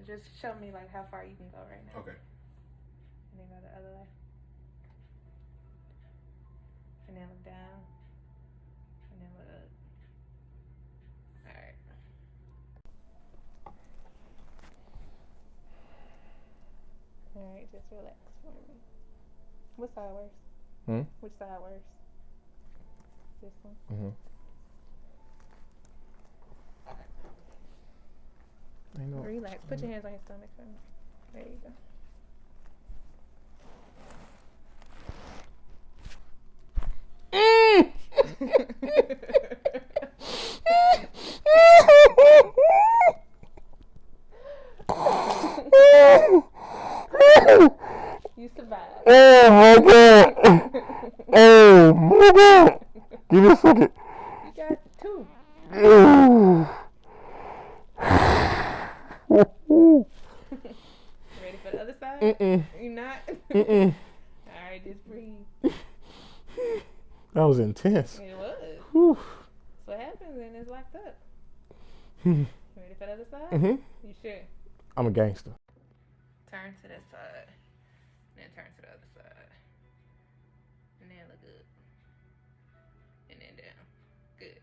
Just show me like how far you can go right now. Okay. And then go the other way. And then look down. And then look up. Alright. Alright, just relax for me. What side worse? Which side worse? This one? Mm-hmm. Relax. Put your hands on your stomach for me. There you go. You survived. Oh my god! Oh my god! Give me a second. You got 2. Ready for the other side? You not? Alright, just breathe. That was intense. It was. Whew. So what happens when it's locked up? Ready for the other side? You sure? I'm a gangster. Turn to this side. Then turn to the other side. And then look up. And then down. Good.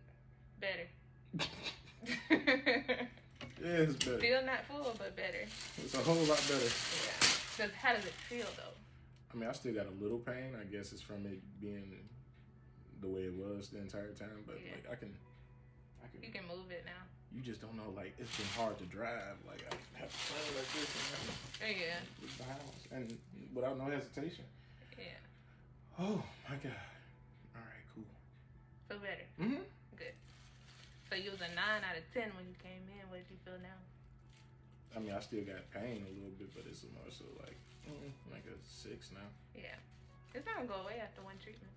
Better. Yeah, it's better. Still not full, but better. It's a whole lot better. Yeah. Because how does it feel, though? I mean, I still got a little pain. I guess it's from it being the way it was the entire time. But, like, I can... You can move it now. You just don't know, like, it's been hard to drive. Like, I have to drive like this and leave the house. And without no hesitation. Yeah. Oh, my God. All right, cool. Feel better? Good. So you was a 9 out of 10 when you came in. What did you feel now? I mean, I still got pain a little bit, but it's more so like a 6 now. Yeah. It's not going to go away after one treatment.